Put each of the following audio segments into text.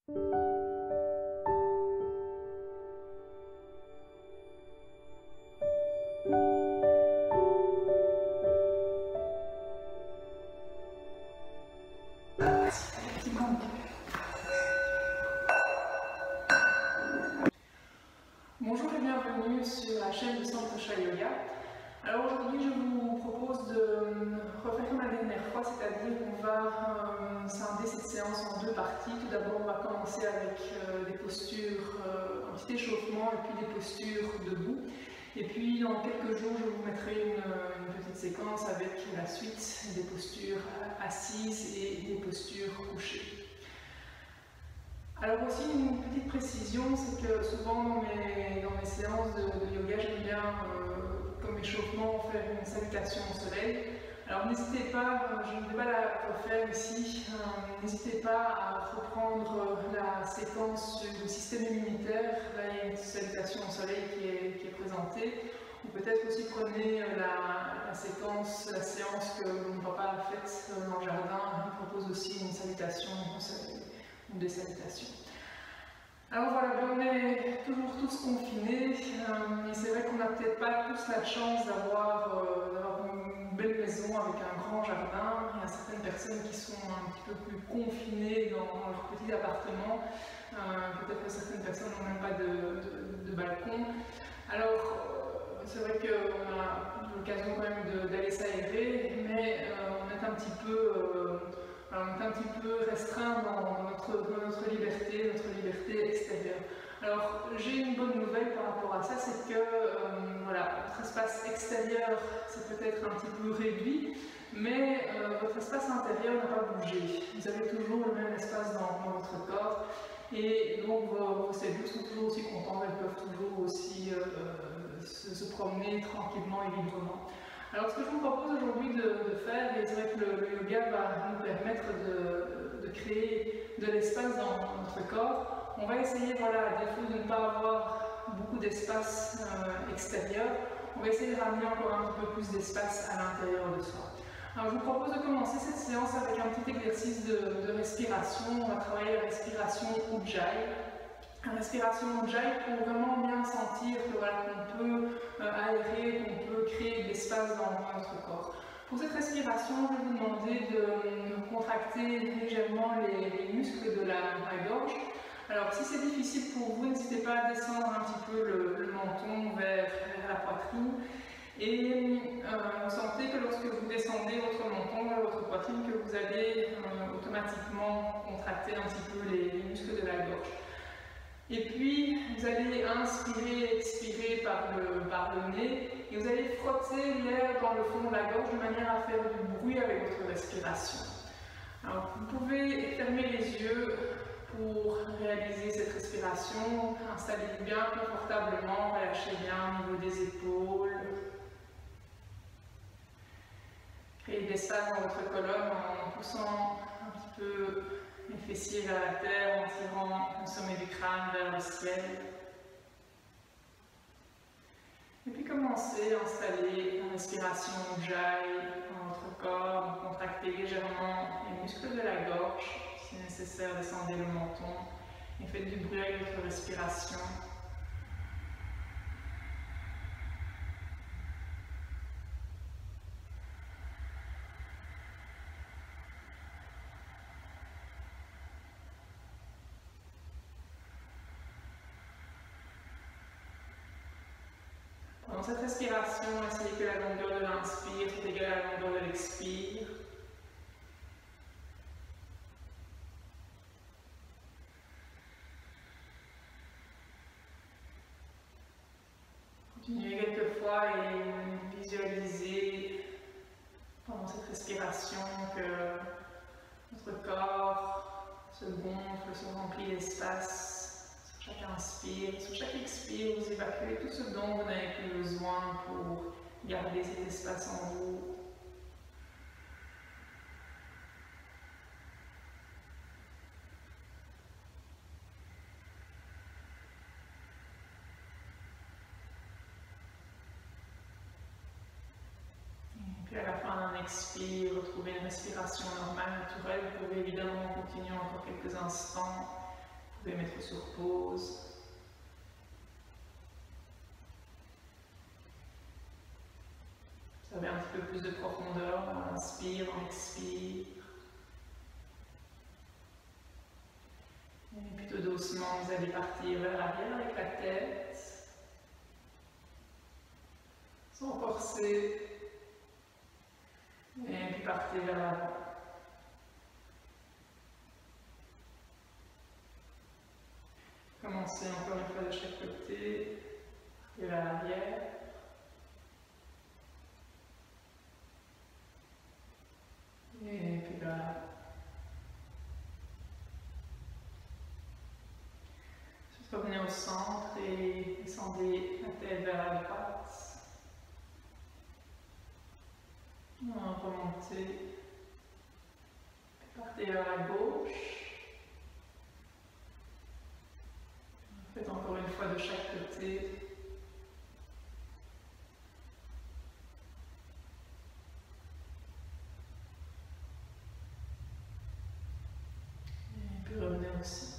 Bonjour et bienvenue sur la chaîne de Santosha Yoga. Alors aujourd'hui je vous propose de refaire comme la dernière fois, c'est-à-dire qu'on va scinder cette séance en deux parties. Tout d'abord on va commencer avec des postures, un petit échauffement et puis des postures debout. Et puis dans quelques jours je vous mettrai une petite séquence avec la suite des postures assises et des postures couchées. Alors aussi une petite précision, c'est que souvent dans mes séances de yoga, j'aime bien comme échauffement faire une salutation au soleil. Alors n'hésitez pas, je ne vais pas la refaire ici, n'hésitez pas à reprendre la séquence sur le système immunitaire. Là il y a une salutation au soleil qui est présentée. Ou peut-être aussi prenez la séquence, la séance que mon papa a faite dans le jardin, il propose aussi une salutation au soleil. Des salutations. Alors voilà, on est toujours tous confinés et c'est vrai qu'on n'a peut-être pas tous la chance d'avoir une belle maison avec un grand jardin. Il y a certaines personnes qui sont un petit peu plus confinées dans leur petit appartement. Peut-être que certaines personnes n'ont même pas de balcon. Alors c'est vrai qu'on a l'occasion quand même d'aller s'aérer, mais on est un petit peu restreint dans notre liberté extérieure. Alors j'ai une bonne nouvelle par rapport à ça, c'est que voilà, votre espace extérieur c'est peut-être un petit peu réduit, mais votre espace intérieur n'a pas bougé. Vous avez toujours le même espace dans votre corps et donc vos cellules sont toujours aussi contentes, elles peuvent toujours aussi se promener tranquillement et librement. Alors ce que je vous propose aujourd'hui de faire, et c'est vrai que le yoga va nous permettre de créer de l'espace dans notre corps, on va essayer, voilà, à défaut de ne pas avoir beaucoup d'espace extérieur, on va essayer de ramener encore un petit peu plus d'espace à l'intérieur de soi. Alors je vous propose de commencer cette séance avec un petit exercice de respiration. On va travailler la respiration Ujjayi. La respiration Ujjayi pour vraiment bien sentir que voilà, qu'on peut aérer, qu'on peut créer de l'espace dans notre corps. Pour cette respiration, je vais vous demander de contracter légèrement les muscles de la gorge. Alors si c'est difficile pour vous, n'hésitez pas à descendre un petit peu le menton vers la poitrine. Et vous sentez que lorsque vous descendez votre menton vers votre poitrine, que vous allez automatiquement contracter un petit peu les muscles de la gorge. Et puis, vous allez inspirer, expirer par le nez et vous allez frotter l'air dans le fond de la gorge de manière à faire du bruit avec votre respiration. Alors, vous pouvez fermer les yeux pour réaliser cette respiration. Installez-vous bien confortablement, relâchez bien au niveau des épaules. Créez de l'espace dans votre colonne en poussant un petit peu les fessiers vers la terre, en tirant le sommet du crâne vers le ciel. Et puis commencez à installer la respiration Ujjayi dans votre corps, contractez légèrement les muscles de la gorge, si nécessaire descendez le menton et faites du bruit avec votre respiration. Dans cette respiration, essayez que la longueur de l'inspire soit égale à la longueur de l'expire. Continuez quelques fois et visualisez pendant cette respiration que votre corps se gonfle, se remplit d'espace. Sur chaque inspire, sur chaque expire, vous évacuez tout ce dont vous n'avez plus besoin pour garder cet espace en vous. Et puis à la fin d'un expire, retrouvez une respiration normale, naturelle. Vous pouvez évidemment continuer encore quelques instants pouvez mettre sur pause. Vous avez un petit peu plus de profondeur, on inspire, on expire. Et plutôt doucement, vous allez partir vers l'arrière avec la tête, sans forcer. Et puis partez vers l'avant. Commencez encore une fois de chaque côté, partez vers l'arrière. Et puis là. Ensuite, revenez au centre et descendez la tête vers la droite. Remontez. Partez vers la gauche. Faites encore une fois de chaque côté. Et puis revenez au centre.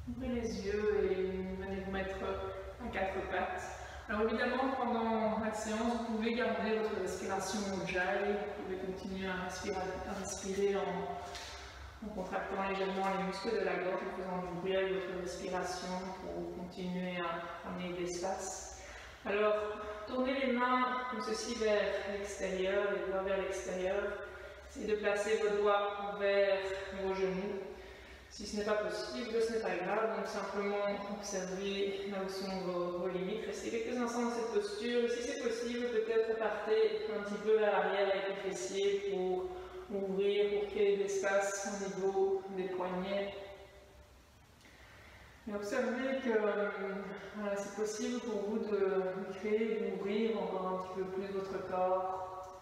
Ouvrez les yeux et venez vous mettre à quatre pattes. Alors évidemment, pendant la séance, vous pouvez garder votre respiration Ujjayi, vous pouvez continuer à respirer en contractant légèrement les muscles de la gorge, en faisant du bruit avec votre respiration pour continuer à amener de l'espace. Alors, tournez les mains comme ceci vers l'extérieur, les doigts vers l'extérieur. Essayez de placer vos doigts vers vos genoux. Si ce n'est pas possible, ce n'est pas grave, donc simplement observez là où sont vos limites. Restez quelques instants dans cette posture. Si c'est possible, peut-être partez un petit peu vers l'arrière avec les fessiers pour ouvrir, pour créer de l'espace au niveau des poignets. Et observez que voilà, c'est possible pour vous de créer, d'ouvrir encore un petit peu plus votre corps.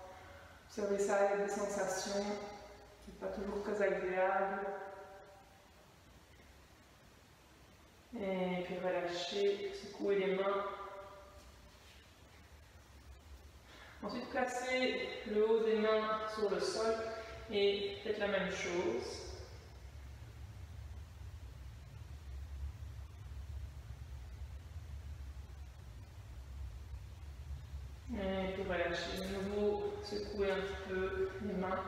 Observez ça avec des sensations qui ne sont pas toujours très agréables. Et puis relâchez, secouez les mains. Ensuite, placez le haut des mains sur le sol et faites la même chose. Et puis relâchez de nouveau, secouez un petit peu les mains.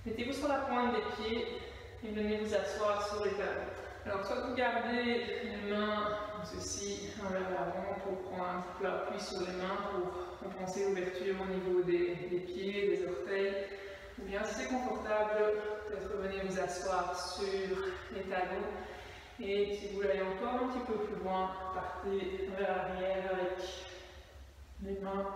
Mettez-vous sur la pointe des pieds et venez vous asseoir sur les talons. Alors, soit vous gardez les mains comme ceci, vers l'avant, pour prendre un petit peu appui sur les mains, pour compenser l'ouverture au niveau des pieds, des orteils. Ou bien, si c'est confortable, peut-être venez vous asseoir sur les talons. Et si vous voulez aller encore un petit peu plus loin, partez vers l'arrière avec les mains.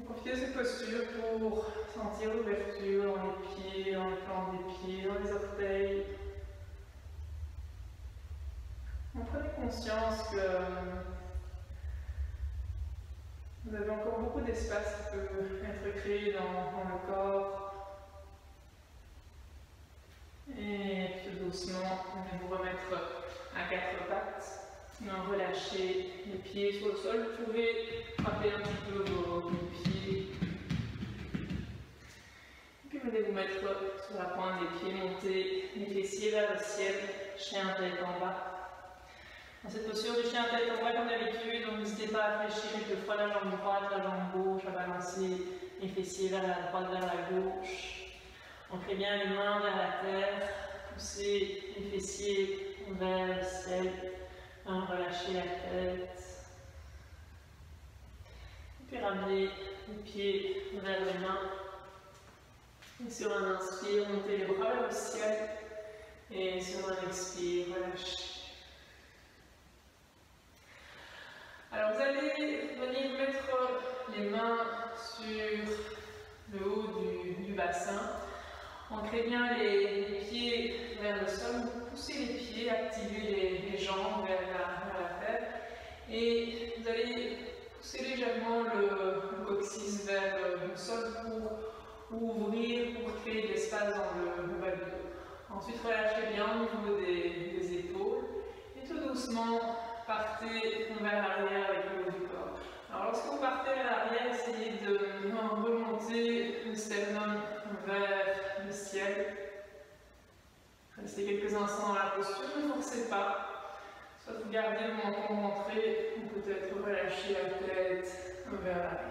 Profitez de cette posture pour sentir l'ouverture dans les pieds, dans les plantes des pieds, dans les orteils. Prenez conscience que vous avez encore beaucoup d'espace qui peut être créé dans le corps. Et puis doucement, vous allez vous remettre à quatre pattes. Relâchez les pieds sur le sol. Vous pouvez frapper un petit peu vos pieds. Et puis venez vous mettre sur la pointe des pieds, montez les fessiers vers le ciel, chien tête en bas. Dans cette posture du chien tête en bas comme d'habitude, donc n'hésitez pas à fléchir quelquefois la jambe droite, la jambe gauche, à balancer les fessiers vers la droite, vers la gauche. Ancrez bien les mains vers la terre, poussez les fessiers vers le ciel. Relâchez la tête. Et puis ramenez les pieds vers les mains. Et sur un inspire, montez les bras vers le ciel. Et sur un expire, relâchez. Alors vous allez venir mettre les mains sur le haut du bassin. Ancrez bien les pieds vers le sol, poussez les pieds, activez les jambes vers la terre et vous allez pousser légèrement le coccyx vers le sol pour ouvrir, pour créer de l'espace dans le bas du dos. Ensuite, relâchez bien au niveau des épaules et tout doucement partez vers l'arrière avec le haut du corps. Alors lorsque vous partez à l'arrière, essayez de remonter le sternum vers le ciel. Restez quelques instants dans la posture, ne forcez pas. Soit vous gardez le menton rentré, ou peut-être relâchez la tête vers l'arrière.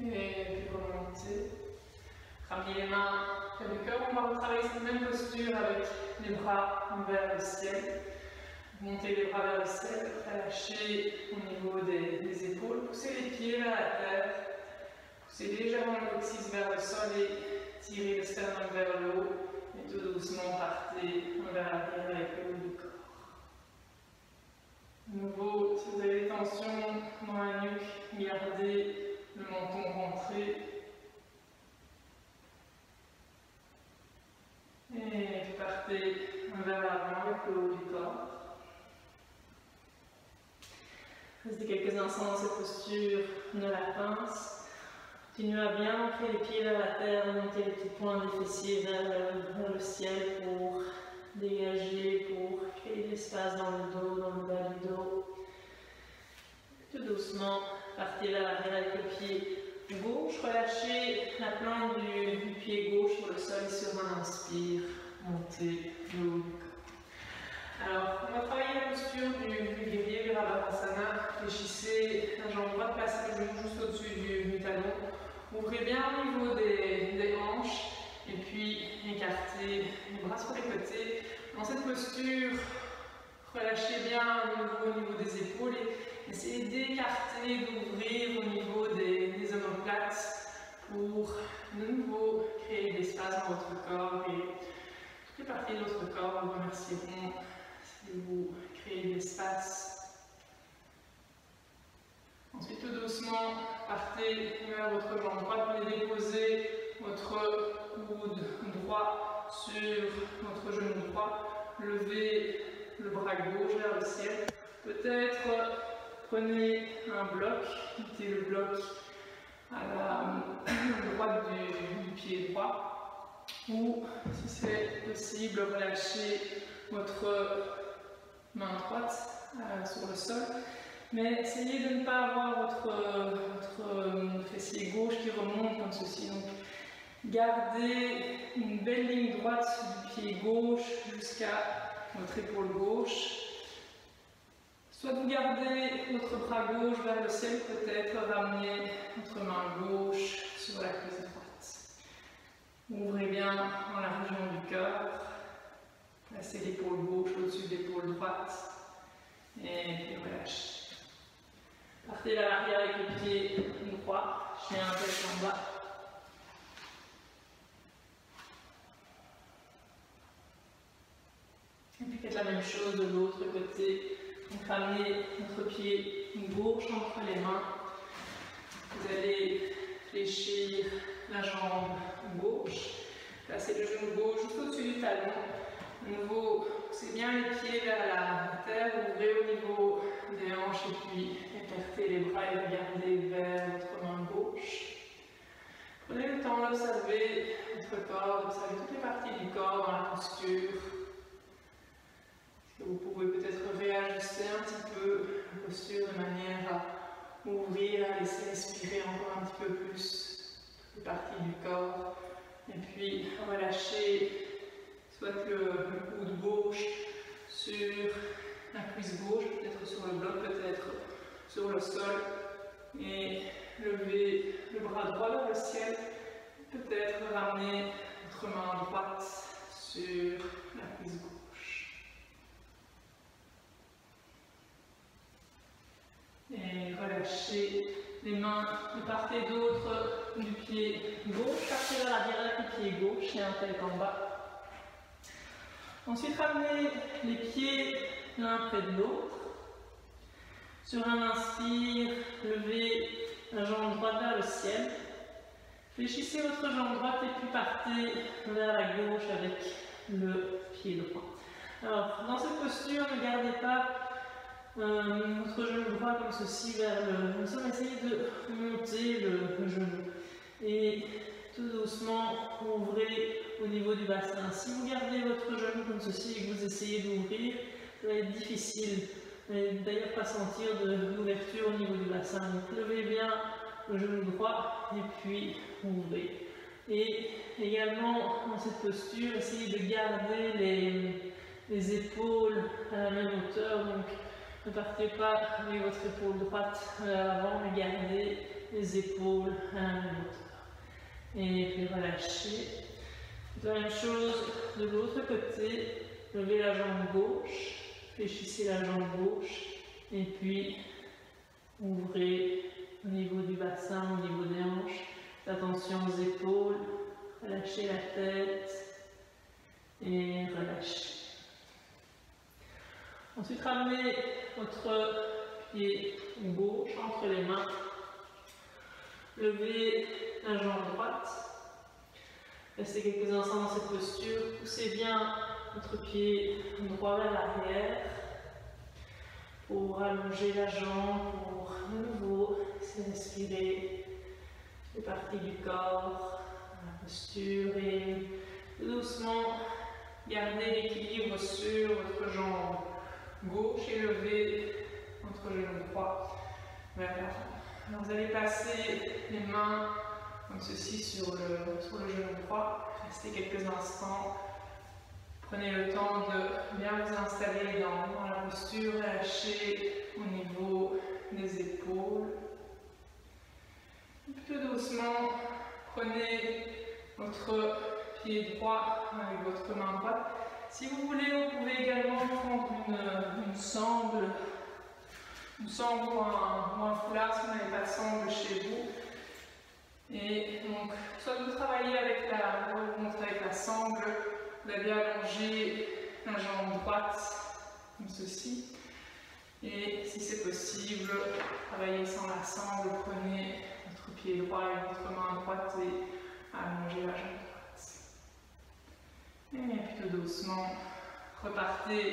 Et puis remontez. Ramenez les mains près du cœur. On va retravailler cette même posture avec les bras vers le ciel. Montez les bras vers le ciel, relâchez au niveau des épaules. Poussez les pieds vers la terre. Poussez légèrement le coccyx vers le sol et tirez le sternum vers le haut. Et tout doucement partez vers l'arrière avec le haut du corps. De nouveau, si vous avez des tensions dans la nuque, gardez le menton rentré. Et partez vers l'avant avec le haut du corps. Restez quelques instants dans cette posture de la pince. Continuez à bien ancrer les pieds vers la terre, monter les petits points des fessiers vers le ciel pour dégager, pour créer de l'espace dans le dos, dans le bas du dos. Tout doucement, partez vers l'arrière avec le pied gauche, relâchez la plante du pied gauche sur le sol et sur un inspire, montez le haut du corps. Alors, on va travailler la posture du guerrier, du Virabhadrasana. Fléchissez la jambe droite, placez le genou juste au-dessus du talon. Ouvrez bien au niveau des hanches et puis écartez les bras sur les côtés. Dans cette posture, relâchez bien au niveau des épaules et essayez d'écarter, d'ouvrir au niveau des omoplates pour de nouveau créer de l'espace dans votre corps et toutes les parties de votre corps vous remercieront si vous créez de l'espace. Ensuite, tout doucement, partez vers votre jambe droite, puis déposez votre coude droit sur votre genou droit. Levez le bras gauche vers le ciel. Peut-être prenez un bloc, mettez le bloc à la droite du pied droit. Ou, si c'est possible, relâchez votre main droite sur le sol. Mais essayez de ne pas avoir votre fessier gauche qui remonte comme ceci. Donc, gardez une belle ligne droite du pied gauche jusqu'à votre épaule gauche. Soit vous gardez votre bras gauche vers le ciel, peut-être ramenez votre main gauche sur la cuisse droite. Ouvrez bien dans la région du cœur. Placez l'épaule gauche au-dessus de l'épaule droite. Et puis relâchez. Partez vers l'arrière avec le pied droit, chien tête en bas. Et puis faites la même chose de l'autre côté. Donc ramenez votre pied gauche entre les mains. Vous allez fléchir la jambe gauche. Placez le genou gauche juste au-dessus du talon. De nouveau, poussez bien les pieds vers la terre, ouvrez au niveau des hanches et puis écartez les bras et regardez vers votre main gauche. Prenez le temps d'observer votre corps, d'observer toutes les parties du corps dans la posture. Est-ce que vous pouvez peut-être réajuster un petit peu la posture de manière à ouvrir, à laisser respirer encore un petit peu plus toutes les parties du corps. Et puis relâcher soit le coude gauche sur la cuisse gauche, peut-être sur le bloc, peut-être sur le sol, et lever le bras droit vers le ciel, peut-être ramener votre main droite sur la cuisse gauche. Et relâchez les mains de part et d'autre du pied gauche, partez vers l'arrière avec le pied gauche et un tête en bas. Ensuite, ramenez les pieds l'un près de l'autre. Sur un inspire, levez la jambe droite vers le ciel. Fléchissez votre jambe droite et puis partez vers la gauche avec le pied droit. Alors, dans cette posture, ne gardez pas votre genou droit comme ceci vers le sol. Essayez de monter le genou. Et tout doucement, ouvrez au niveau du bassin. Si vous gardez votre genou comme ceci et que vous essayez d'ouvrir, ça va être difficile. Vous n'allez d'ailleurs pas sentir de l'ouverture au niveau du bassin. Donc levez bien le genou droit et puis ouvrez. Et également dans cette posture, essayez de garder les épaules à la même hauteur. Donc ne partez pas avec votre épaule droite vers l'avant, mais gardez les épaules à la même hauteur. Et puis relâchez. La même chose de l'autre côté. Levez la jambe gauche, fléchissez la jambe gauche et puis ouvrez au niveau du bassin, au niveau des hanches. Attention aux épaules, relâchez la tête et relâchez. Ensuite, ramenez votre pied gauche entre les mains. Levez la jambe droite. Restez quelques instants dans cette posture. Poussez bien votre pied droit vers l'arrière pour allonger la jambe, pour de nouveau respirer les parties du corps, la posture et doucement garder l'équilibre sur votre jambe gauche et lever votre genou droit vers l'avant. Alors vous allez passer les mains comme ceci sur le genou droit. Restez quelques instants. Prenez le temps de bien vous installer dans la posture, relâchez au niveau des épaules. Tout doucement, prenez votre pied droit avec votre main droite. Si vous voulez, vous pouvez également prendre une sangle ou un foulard si vous n'avez pas de sangle chez vous. Et donc, soit vous travaillez avec la sangle, vous allez allonger la jambe droite comme ceci. Et si c'est possible, travaillez sans la sangle, prenez votre pied droit et votre main droite et allongez la jambe droite. Et plutôt doucement, repartez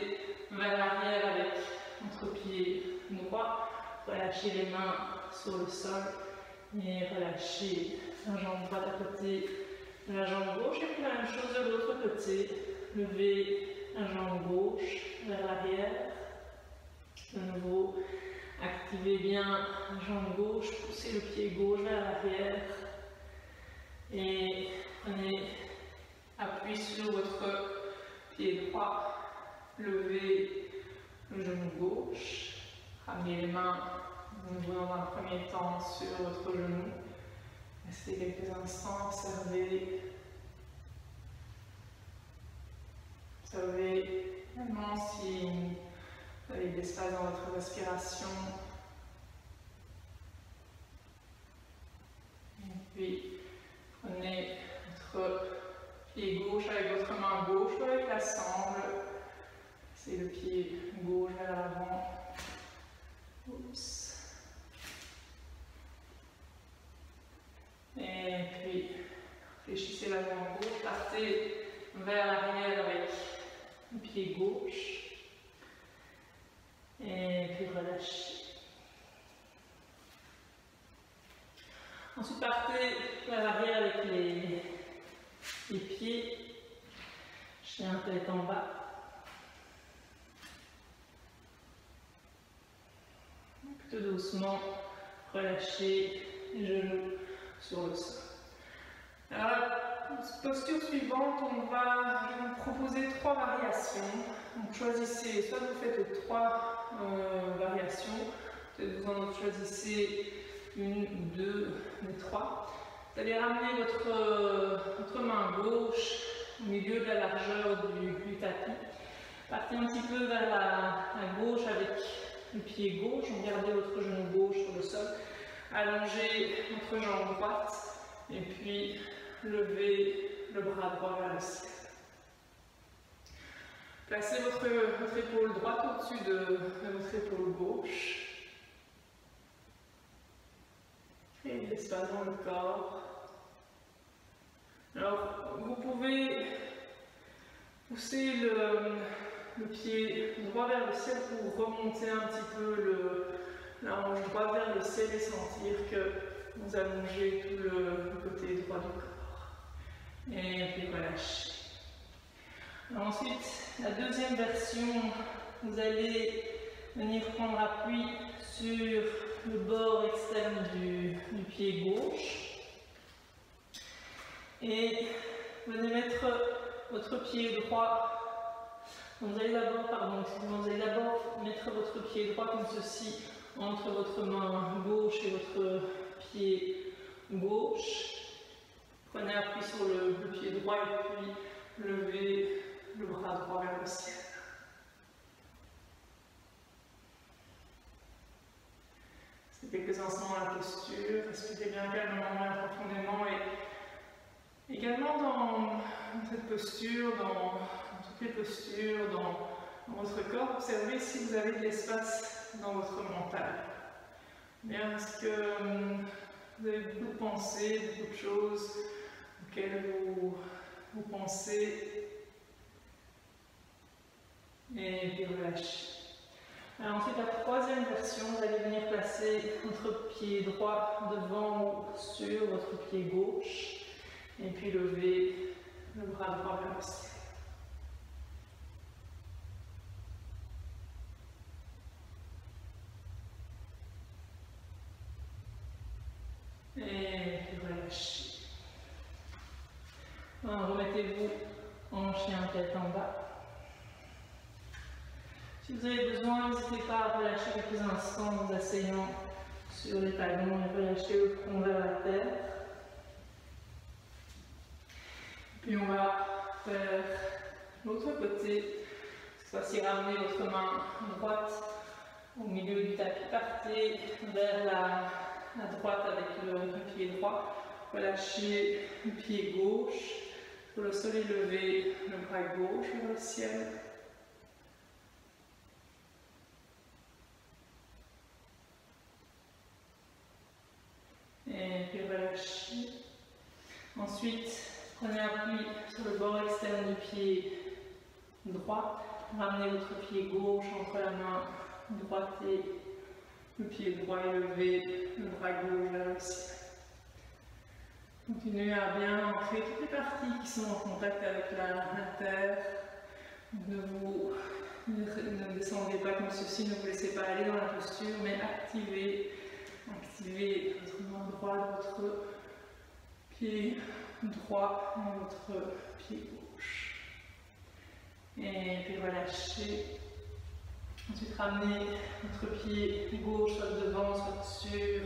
vers l'arrière avec votre pied droit, relâchez les mains sur le sol et relâchez la jambe droite à côté de la jambe gauche et puis la même chose de l'autre côté, levez la jambe gauche vers l'arrière, de nouveau activez bien la jambe gauche, poussez le pied gauche vers l'arrière et prenez appui sur votre pied droit, levez le genou gauche, ramenez les mains de nouveau dans un premier temps sur votre genou. Restez quelques instants, observez également si vous avez de l'espace dans votre respiration. Et puis prenez votre pied gauche avec votre main gauche ou avec la sangle. C'est le pied gauche vers l'avant. Oups. Et puis, fléchissez la jambe gauche, partez vers l'arrière avec le pied gauche. Et puis relâchez. Ensuite, partez vers l'arrière avec les pieds. Chien tête en bas. Tout doucement, relâchez les genoux sur le sol. Alors, la posture suivante, je vais vous proposer 3 variations. Donc, choisissez, soit vous faites 3 variations, peut-être vous en choisissez une ou deux, mais 3. Vous allez ramener votre main gauche au milieu de la largeur du tapis. Partez un petit peu vers la gauche avec le pied gauche, gardez votre genou gauche sur le sol. Allongez votre jambe droite et puis levez le bras droit vers le ciel. Placez votre épaule droite au-dessus de votre épaule gauche. Créez de l'espace dans le corps. Alors, vous pouvez pousser le pied droit vers le ciel pour remonter un petit peu la hanche droite vers le ciel et sentir que vous allongez tout le côté droit du corps. Et puis relâchez. Ensuite, la deuxième version, vous allez venir prendre appui sur le bord externe du pied gauche. Et venez mettre votre pied droit. Vous allez d'abord mettre votre pied droit comme ceci entre votre main gauche et votre pied gauche. Prenez appui sur le pied droit et puis levez le bras droit vers le ciel. C'est quelques instants dans la posture. Respirez bien calmement et profondément. Et également dans cette posture, dans toutes les postures, dans votre corps, observez si vous avez de l'espace dans votre mental. Bien, est-ce que vous avez beaucoup de pensées, beaucoup de choses auxquelles vous pensez et puis relâchez. Alors ensuite, la troisième version, vous allez venir placer votre pied droit devant ou sur votre pied gauche et puis lever le bras droit vers le ciel. Et puis relâchez. Remettez-vous en chien tête en bas. Si vous avez besoin, n'hésitez pas à relâcher quelques instants en vous asseyant sur les talons et relâcher le front vers la terre. Puis on va faire l'autre côté. Cette fois-ci, ramenez votre main droite au milieu du tapis. Partez vers la droite avec le pied droit. Relâchez le pied gauche. Pour le sol, levez le bras gauche vers le ciel. Et puis relâchez. Ensuite, prenez appui sur le bord externe du pied droit. Ramenez votre pied gauche entre la main droite et le pied droit et levez le bras gauche vers le ciel. Continuez à bien ancrer toutes les parties qui sont en contact avec la terre. Ne descendez pas comme ceci, ne vous laissez pas aller dans la posture, mais activez votre main droite, votre pied droit et votre pied gauche. Et puis relâchez. Ensuite, ramenez votre pied gauche soit devant, soit sur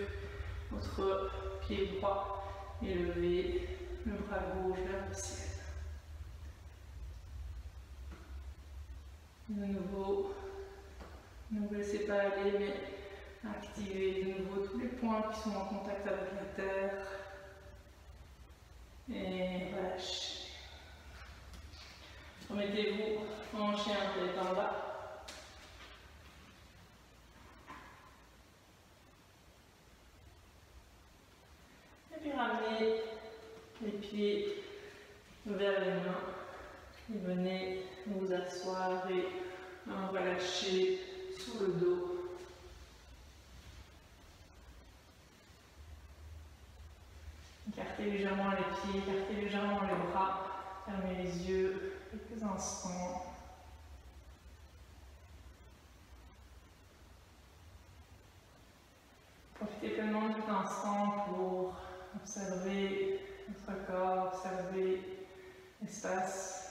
votre pied droit et levez le bras gauche vers le ciel. De nouveau, ne vous laissez pas aller, mais activez de nouveau tous les points qui sont en contact avec la terre. Et relâchez. Remettez-vous en chien tête en bas. Et puis ramenez les pieds vers les mains. Et venez vous asseoir et relâcher sur le dos. Écartez légèrement les pieds, écartez légèrement les bras, fermez les yeux quelques instants. Profitez pleinement de cet instant pour observer votre corps, observer l'espace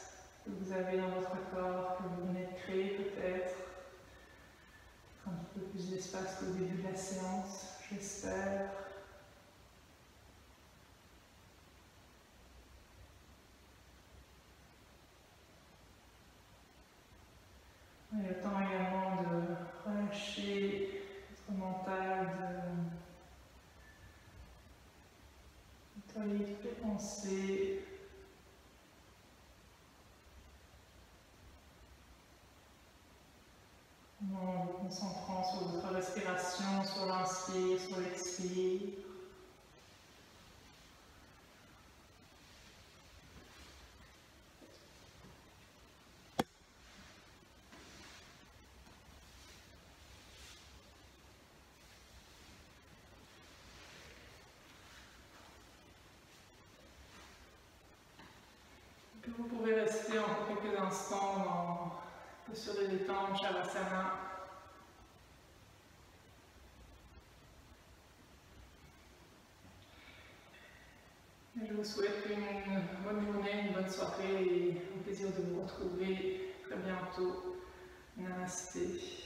que vous avez dans votre corps, que vous venez de créer peut-être. Un petit peu plus d'espace qu'au début de la séance, j'espère. Et le temps également de relâcher votre mental, de nettoyer toutes les pensées. En vous concentrant sur votre respiration, sur l'inspire, sur l'expire. Vous pouvez rester encore quelques instants dans la posture de détente, Shavasana. Je vous souhaite une bonne journée, une bonne soirée et un plaisir de vous retrouver très bientôt. Namasté.